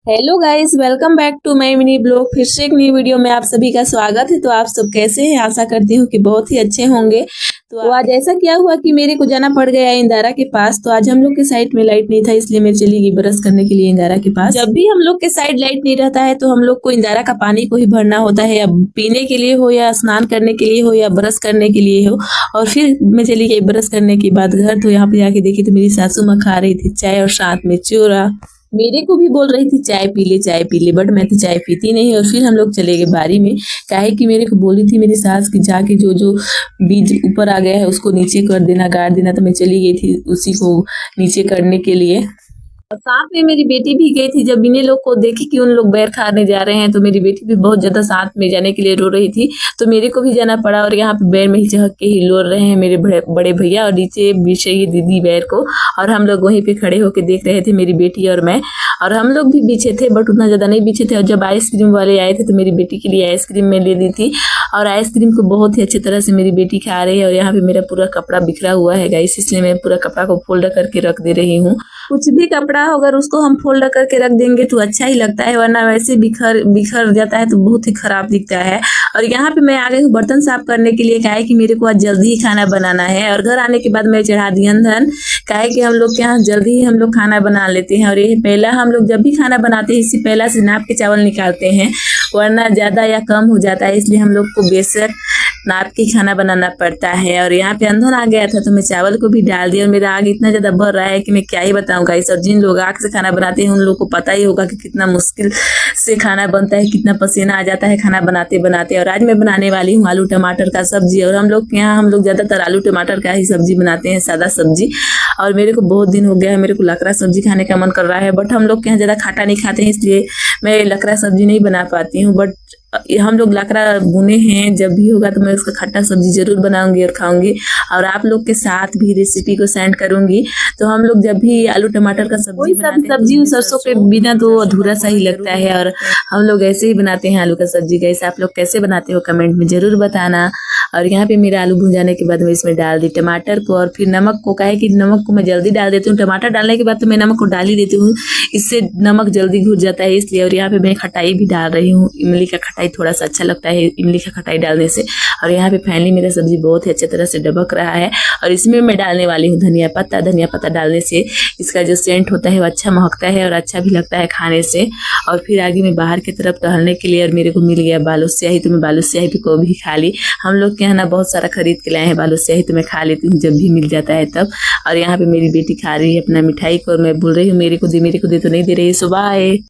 Hello guys, welcome back to my mini blog. फिर से एक नई वीडियो में आप सभी का स्वागत है। तो आप सब कैसे हैं? आशा करती हूँ कि बहुत ही अच्छे होंगे। तो आज ऐसा क्या हुआ कि मेरे को जाना पड़ गया इंदारा के पास। तो आज हम लोग के साइड में लाइट नहीं था, इसलिए मैं चली गई ब्रश करने के लिए इंदारा के पास। जब भी हम लोग के साइड लाइट नहीं रहता है तो हम लोग को इंदारा का पानी को ही भरना होता है, या पीने के लिए हो, या स्नान करने के लिए हो, या ब्रश करने के लिए हो। और फिर मैं चली गई ब्रश करने के बाद घर। तो यहाँ पे जाके देखी तो मेरी सासू माँ खा रही थी चाय और साथ में चूरा। मेरे को भी बोल रही थी चाय पी ले, बट मैं तो चाय पीती नहीं। और फिर हम लोग चले गए बारी में। काहे कि मेरे को बोली थी मेरी सास की जाके जो जो बीज ऊपर आ गया है उसको नीचे कर देना, गाड़ देना। तो मैं चली गई थी उसी को नीचे करने के लिए। और साथ में मेरी बेटी भी गई थी। जब इन्हें लोग को देखी कि उन लोग बैर खाने जा रहे हैं तो मेरी बेटी भी बहुत ज्यादा साथ में जाने के लिए रो रही थी। तो मेरे को भी जाना पड़ा। और यहाँ पे बैर में ही चहक के ही लोर रहे हैं मेरे बड़े भैया, और नीचे बिछे ये दीदी बैर को। और हम लोग वहीं पे खड़े होके देख रहे थे, मेरी बेटी और मैं। और हम लोग भी बिछे थे, बट उतना ज्यादा नहीं बिछे थे। और जब आइसक्रीम वाले आए थे तो मेरी बेटी के लिए आइसक्रीम में ले दी थी। और आइसक्रीम को बहुत ही अच्छी तरह से मेरी बेटी खा रही है। और यहाँ पे मेरा पूरा कपड़ा बिखरा हुआ है गाइस, इसलिए मैं पूरा कपड़ा को फोल्ड करके रख दे रही हूँ। कुछ भी कपड़ा हो अगर उसको हम फोल्ड करके रख देंगे तो अच्छा ही लगता है, वरना वैसे बिखर जाता है तो बहुत ही खराब दिखता है। और यहाँ पे मैं आ गई हूँ बर्तन साफ करने के लिए। काहे कि मेरे को आज जल्दी ही खाना बनाना है। और घर आने के बाद मैं चढ़ा दी ईंधन। काहे कि हम लोग के यहाँ जल्दी ही हम लोग खाना बना लेते हैं। और ये पहला हम लोग जब भी खाना बनाते हैं इससे पहला से नाप के चावल निकालते हैं, वरना ज्यादा या कम हो जाता है। इसलिए हम लोग को बेशक नाप के खाना बनाना पड़ता है। और यहाँ पे अंधन आ गया था तो मैं चावल को भी डाल दिया। और मेरा आग इतना ज्यादा बढ़ रहा है कि मैं क्या ही बताऊं गाइस। और जिन लोग आग से खाना बनाते हैं उन लोग को पता ही होगा कि कितना मुश्किल से खाना बनता है, कितना पसीना आ जाता है खाना बनाते बनाते। और आज मैं बनाने वाली हूँ आलू टमाटर का सब्जी। और हम लोग के यहाँ हम लोग ज्यादातर आलू टमाटर का ही सब्जी बनाते हैं, सादा सब्जी। और मेरे को बहुत दिन हो गया है, मेरे को लकड़ा सब्जी खाने का मन कर रहा है। बट हम लोग के यहाँ ज्यादा खाटा नहीं खाते हैं, इसलिए मैं लकड़ा सब्जी नहीं बना पाती हूँ। बट हम लोग लकड़ा बुने हैं, जब भी होगा तो मैं उसका खट्टा सब्जी जरूर बनाऊंगी और खाऊंगी। और आप लोग के साथ भी रेसिपी को सेंड करूंगी। तो हम लोग जब भी आलू टमाटर का सब्जी बनाते हैं, सब्जी सरसों के बिना तो अधूरा सा ही लगता है। और हम लोग ऐसे ही बनाते हैं आलू का सब्जी। कैसे आप लोग कैसे बनाते हो कमेंट में जरूर बताना। और यहाँ पे मेरा आलू भून जाने के बाद मैं इसमें डाल दी टमाटर को, और फिर नमक को। काहे कि नमक को मैं जल्दी डाल देती हूँ, टमाटर डालने के बाद तो मैं नमक को डाल ही देती हूँ, इससे नमक जल्दी घुल जाता है इसलिए। और यहाँ पे मैं खटाई भी डाल रही हूँ, इमली का खटाई थोड़ा सा अच्छा लगता है इमली का खटाई डालने से। और यहाँ पे फाइनली मेरा सब्जी बहुत ही अच्छी तरह से डबक रहा है। और इसमें मैं डालने वाली हूँ धनिया पत्ता। धनिया पत्ता डालने से इसका जो सेंट होता है वो अच्छा महकता है और अच्छा भी लगता है खाने से। और फिर आगे मैं बाहर की तरफ टहलने के लिए, और मेरे को मिल गया बालूशाही, तो मैं बालूशाही को भी खा ली। हम लोग के यहाँ ना बहुत सारा खरीद के लाए हैं बालूशाही, तो मैं खा लेती हूँ जब भी मिल जाता है तब। और यहाँ पे मेरी बेटी खा रही है अपना मिठाई को, और मैं बोल रही हूँ मेरे को दे तो नहीं दे रही है। सुबह